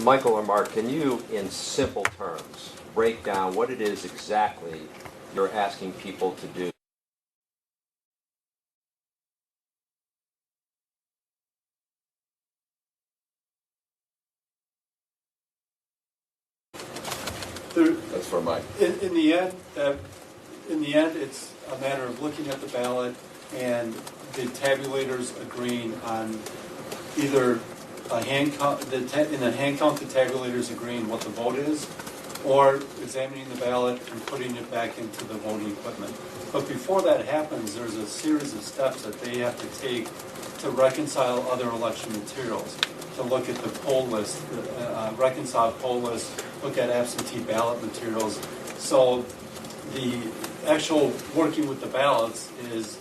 Michael or Mark, can you, in simple terms, break down what it is exactly you're asking people to do? That's for Mike. In the end, it's a matter of looking at the ballot and the tabulators agreeing on either a hand count. In a hand count, the tabulators agreeing what the vote is, or examining the ballot and putting it back into the voting equipment. But before that happens, there's a series of steps that they have to take to reconcile other election materials, to look at the poll list, reconcile poll list, look at absentee ballot materials. So the actual working with the ballots is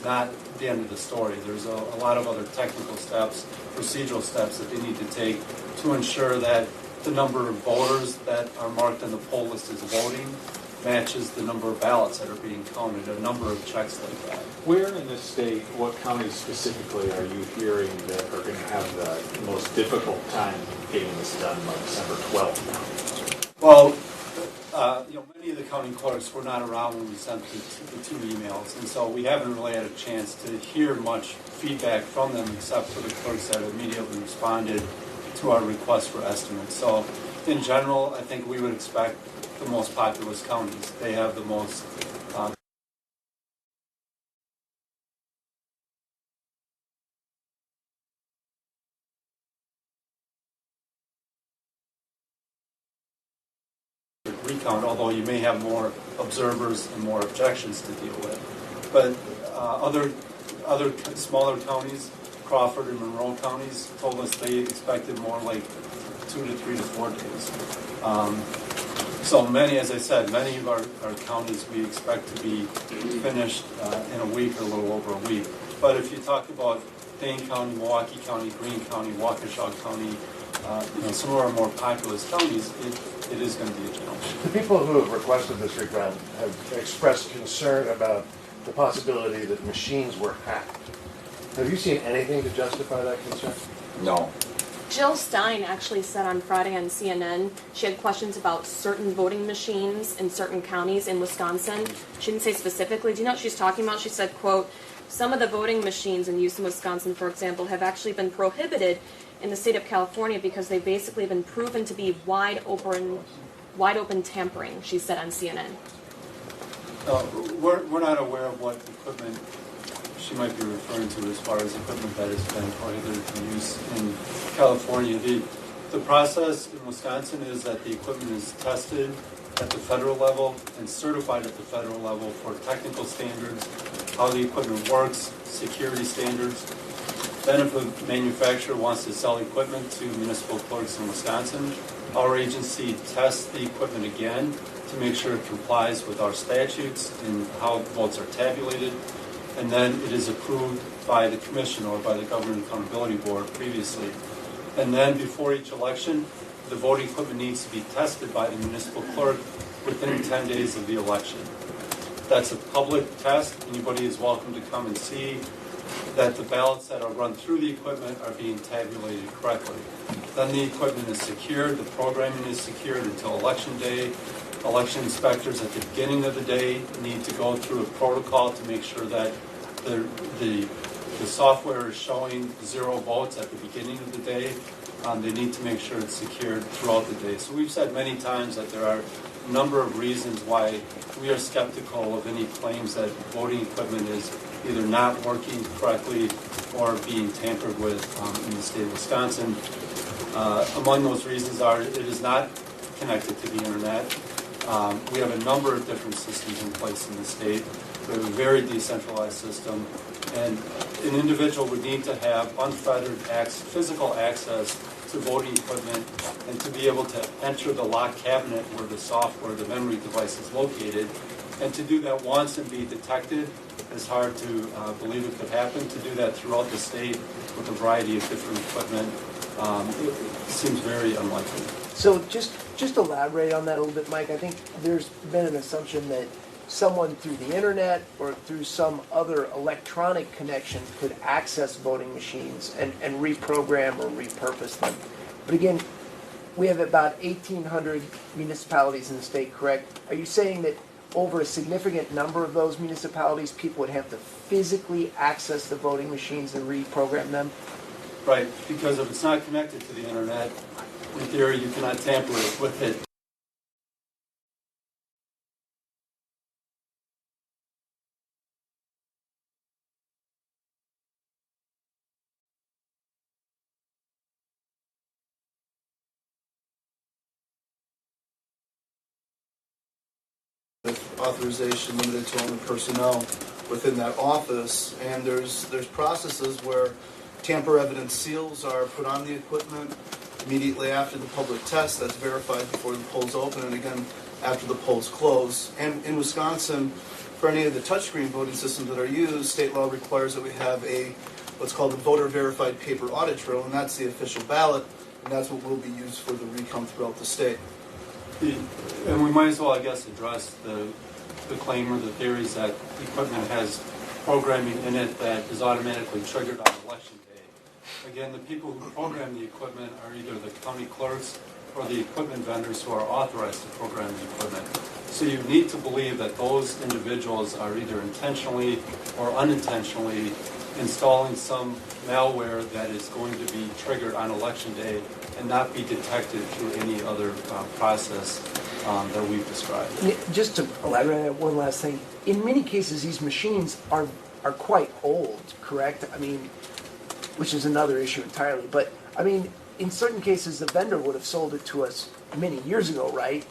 not the end of the story. There's a lot of other technical steps, procedural steps that they need to take to ensure that the number of voters that are marked on the poll list as voting matches the number of ballots that are being counted, a number of checks like that. Where in the state, what counties specifically are you hearing that are going to have the most difficult time getting this done by December 12th? Well, many of the county clerks were not around when we sent the two emails, and so we haven't really had a chance to hear much feedback from them except for the clerks that immediately responded to our request for estimates. So in general, I think we would expect the most populous counties. They have the most recount, although you may have more observers and more objections to deal with. But other smaller counties, Crawford and Monroe counties, told us they expected more like 2 to 3 to 4 days. So many, as I said, many of our counties we expect to be finished in a week or a little over a week. But if you talk about Dane County, Milwaukee County, Greene County, Waukesha County, some of our more populous counties, it is going to be a challenge. The people who have requested this recount have expressed concern about the possibility that machines were hacked. Have you seen anything to justify that concern? No. Jill Stein actually said on Friday on CNN she had questions about certain voting machines in certain counties in Wisconsin. She didn't say specifically. Do you know what she's talking about? She said, quote, some of the voting machines in use in Wisconsin, for example, have actually been prohibited in the state of California because they've basically been proven to be wide open tampering, she said on CNN. We're not aware of what equipment she might be referring to as far as equipment that has been prohibited from use in California. The process in Wisconsin is that the equipment is tested at the federal level and certified at the federal level for technical standards, how the equipment works, security standards. Then if a manufacturer wants to sell equipment to municipal clerks in Wisconsin, our agency tests the equipment again to make sure it complies with our statutes and how votes are tabulated. And then it is approved by the commission or by the Government Accountability Board previously. And then before each election, the voting equipment needs to be tested by the municipal clerk within 10 days of the election. That's a public test. Anybody is welcome to come and see that the ballots that are run through the equipment are being tabulated correctly. Then the equipment is secured, the programming is secured until election day. Election inspectors at the beginning of the day need to go through a protocol to make sure that the software is showing 0 votes at the beginning of the day. They need to make sure it's secured throughout the day. So we've said many times that there are a number of reasons why we are skeptical of any claims that voting equipment is either not working correctly or being tampered with in the state of Wisconsin. Among those reasons are it is not connected to the internet. We have a number of different systems in place in the state. We have a very decentralized system, and an individual would need to have unfettered physical access to voting equipment and to be able to enter the locked cabinet where the software, the memory device is located, and to do that once and be detected is hard to believe it could happen. To do that throughout the state with a variety of different equipment it seems very unlikely. So just elaborate on that a little bit, Mike. I think there's been an assumption that someone through the internet or through some other electronic connection could access voting machines and reprogram or repurpose them. But again, we have about 1,800 municipalities in the state, correct? Are you saying that over a significant number of those municipalities, people would have to physically access the voting machines and reprogram them? Right, because if it's not connected to the internet, in theory, you cannot tamper with it. Authorization limited to only personnel within that office, and there's processes where tamper evidence seals are put on the equipment immediately after the public test. That's verified before the polls open, and again after the polls close. And in Wisconsin, for any of the touchscreen voting systems that are used, state law requires that we have what's called a voter verified paper audit trail, and that's the official ballot, and that's what will be used for the recount throughout the state. And we might as well, I guess, address the claim or the theories that the equipment has programming in it that is automatically triggered on election day. Again, the people who program the equipment are either the county clerks or the equipment vendors who are authorized to program the equipment. So you need to believe that those individuals are either intentionally or unintentionally installing some malware that is going to be triggered on election day and not be detected through any other process that we've described. Just to elaborate on one last thing, in many cases these machines are quite old, correct? I mean, which is another issue entirely. But I mean, in certain cases the vendor would have sold it to us many years ago, right?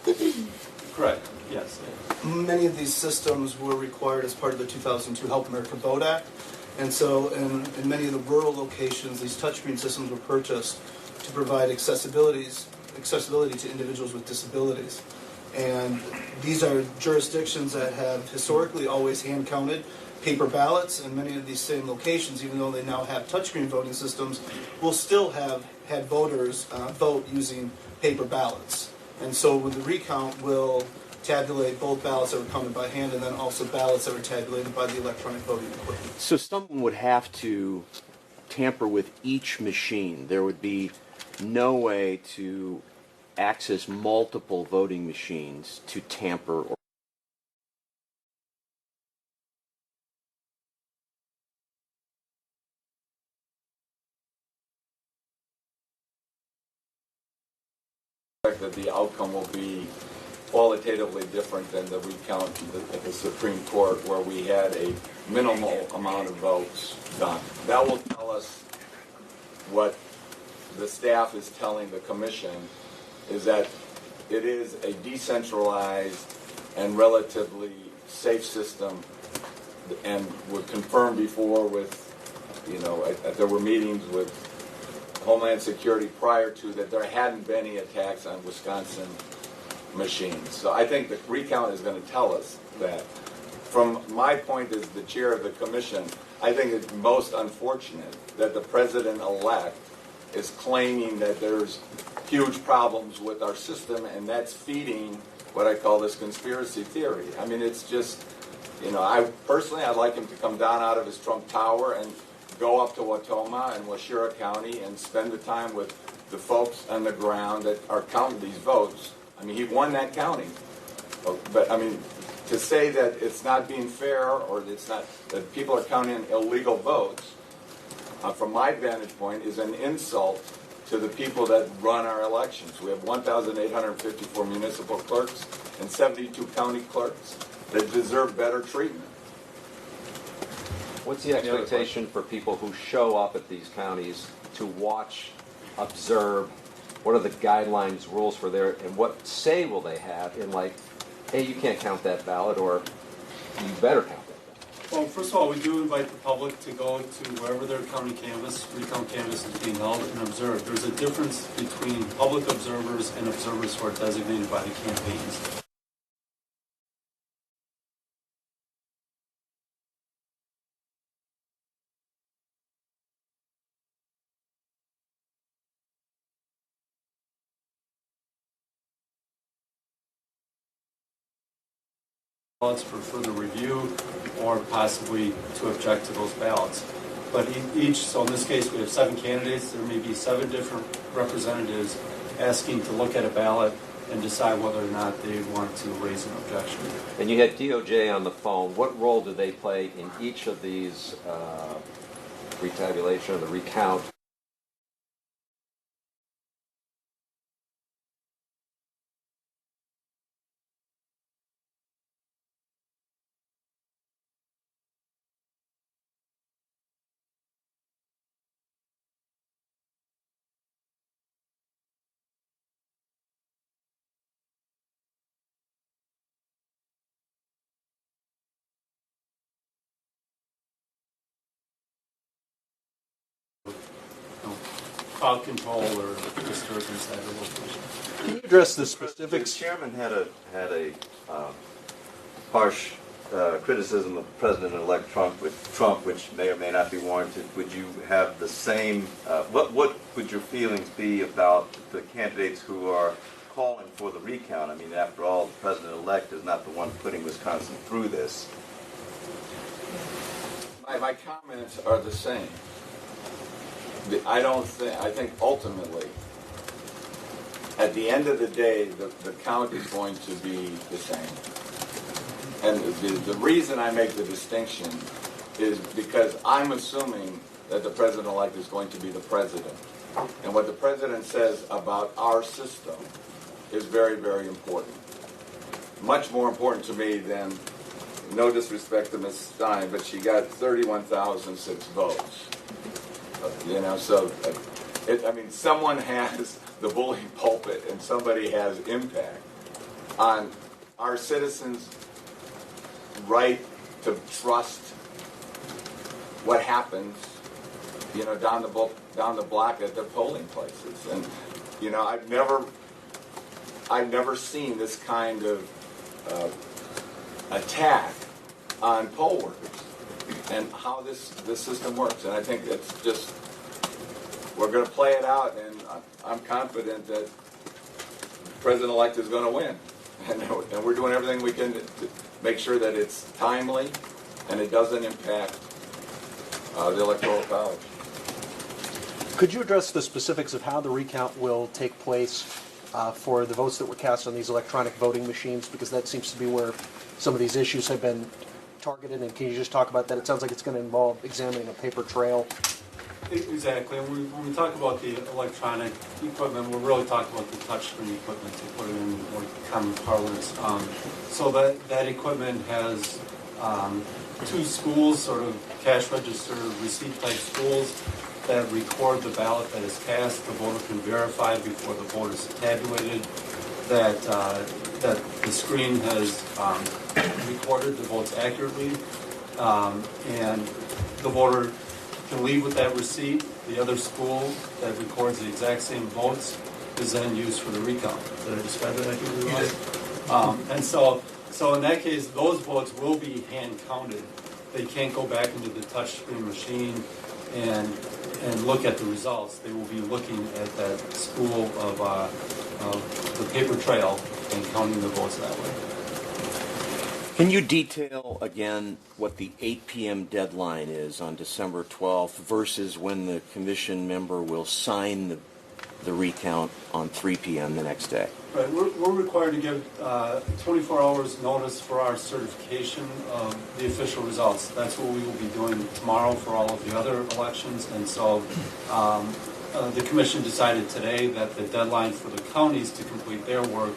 Correct, yes. Many of these systems were required as part of the 2002 Help America Vote Act, and so in many of the rural locations, these touchscreen systems were purchased to provide accessibility to individuals with disabilities. And these are jurisdictions that have historically always hand-counted paper ballots, and many of these same locations, even though they now have touchscreen voting systems, will still have had voters vote using paper ballots. And so with the recount, we'll tabulate both ballots that were counted by hand and then also ballots that were tabulated by the electronic voting equipment. So someone would have to tamper with each machine. There would be no way to access multiple voting machines to tamper or That the outcome will be qualitatively different than the recount at the Supreme Court, where we had a minimal amount of votes done. That will tell us what the staff is telling the commission, is that it is a decentralized and relatively safe system, and was confirmed before with, there were meetings with Homeland Security prior to that there hadn't been any attacks on Wisconsin machines. So I think the recount is going to tell us that. From my point as the chair of the commission, I think it's most unfortunate that the president-elect is claiming that there's huge problems with our system, and that's feeding what I call this conspiracy theory. I mean, it's just, I'd like him to come down out of his Trump Tower and go up to Watoma and Washira County and spend the time with the folks on the ground that are counting these votes. I mean, he won that county. But, I mean, to say that it's not being fair or that people are counting illegal votes, from my vantage point, is an insult to the people that run our elections. We have 1,854 municipal clerks and 72 county clerks that deserve better treatment. what's the expectation for people who show up at these counties to watch, observe? What are the guidelines, rules for there, and what say will they have in like, hey, you can't count that ballot, or you better count that ballot? Well, first of all, we do invite the public to go to wherever their county canvass, recount canvass is being held and observe. There's a difference between public observers and observers who are designated by the campaigns. For further review or possibly to object to those ballots. But so in this case we have 7 candidates. There may be 7 different representatives asking to look at a ballot and decide whether or not they want to raise an objection. And you had DOJ on the phone. What role do they play in each of these retabulation or the recount? Crowd control or disturbance at a location. Can you address the specifics? The chairman had a harsh criticism of President-elect Trump, which may or may not be warranted. Would you have the same? What would your feelings be about the candidates who are calling for the recount? I mean, after all, the president-elect is not the one putting Wisconsin through this. My comments are the same. I think ultimately, at the end of the day, the count is going to be the same. And the reason I make the distinction is because I'm assuming that the president-elect is going to be the president. And what the president says about our system is very, very important. Much more important to me than, no disrespect to Ms. Stein, but she got 31,006 votes. So, someone has the bully pulpit and somebody has impact on our citizens' right to trust what happens, down the block at their polling places. And, I've never seen this kind of attack on poll workers and how this system works. And I think it's just, we're going to play it out, and I'm confident that the president-elect is going to win. And we're doing everything we can to make sure that it's timely and it doesn't impact the Electoral College. Could you address the specifics of how the recount will take place for the votes that were cast on these electronic voting machines? Because that seems to be where some of these issues have been targeted. And can you just talk about that? It sounds like it's going to involve examining a paper trail. Exactly. And when we talk about the electronic equipment, we're really talking about the touchscreen equipment, to put it in more common parlance. So that equipment has two spools, sort of cash register receipt type spools, that record the ballot that is cast. The voter can verify before the vote is tabulated that the screen has recorded the votes accurately, and the voter can leave with that receipt. The other spool that records the exact same votes is then used for the recount. Did I describe it accurately? And so in that case, those votes will be hand counted. They can't go back into the touchscreen machine and look at the results. They will be looking at that spool of the paper trail and counting the votes that way. Can you detail again what the 8 p.m. deadline is on December 12th versus when the commission member will sign the recount on 3 p.m. the next day? Right, we're required to give 24 hours notice for our certification of the official results. That's what we will be doing tomorrow for all of the other elections. And so the commission decided today that the deadline for the counties to complete their work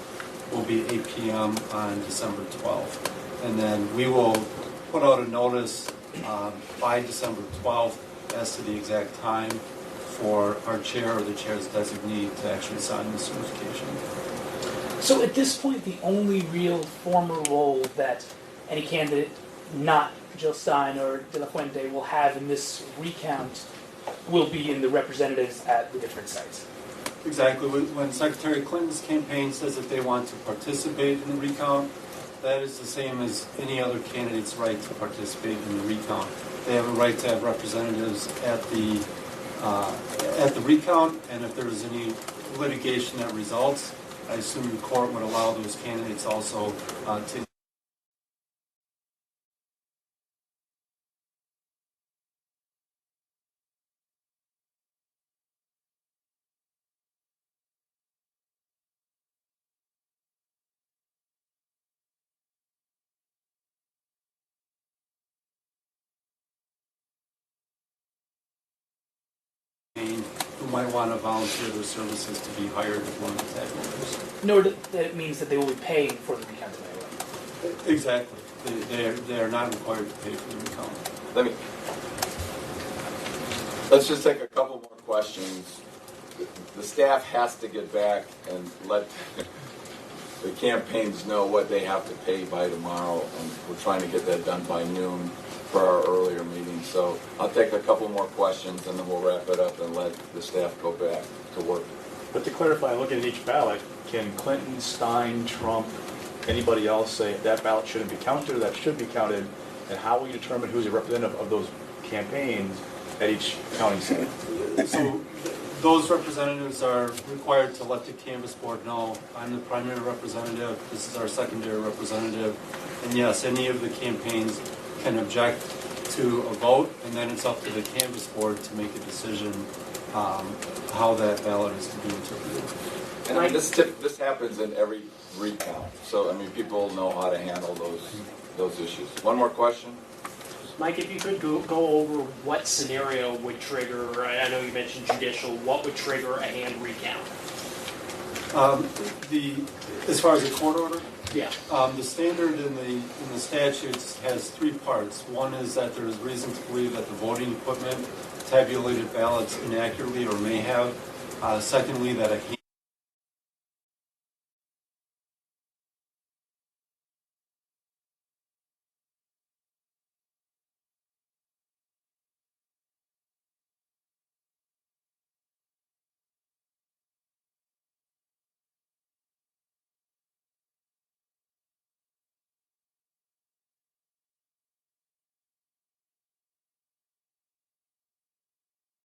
will be 8 p.m. on December 12th. And then we will put out a notice by December 12th as to the exact time for our chair or the chair's designee to actually sign the certification. So at this point, the only real former role that any candidate, not Jill Stein or De La Fuente, will have in this recount will be in the representatives at the different sites. Exactly. When Secretary Clinton's campaign says that they want to participate in the recount, that is the same as any other candidate's right to participate in the recount. They have a right to have representatives at the recount, and if there is any litigation that results, I assume the court would allow those candidates also to who might want to volunteer their services to be hired as one of the tabulators. Nor that it means that they will be paying for the recount anyway. Exactly. They are not required to pay for the recount. Let's just take a couple more questions. The staff has to get back and let the campaigns know what they have to pay by tomorrow, and we're trying to get that done by noon for our earlier meeting. So I'll take a couple more questions and then we'll wrap it up and let the staff go back to work. But to clarify, looking at each ballot, can Clinton, Stein, Trump, anybody else say that ballot shouldn't be counted or that should be counted? And how will you determine who's a representative of those campaigns at each county seat? So those representatives are required to let the canvass board know, I'm the primary representative, this is our secondary representative, and yes, any of the campaigns can object to a vote, and then it's up to the canvass board to make a decision how that ballot is to be interpreted. And I mean, this happens in every recount, so I mean, people know how to handle those issues. One more question? Mike, if you could go over what scenario would trigger, I know you mentioned judicial, what would trigger a hand recount? As far as a court order? Yeah. The standard in the statutes has three parts. One is that there is reason to believe that the voting equipment tabulated ballots inaccurately or may have. Secondly, that a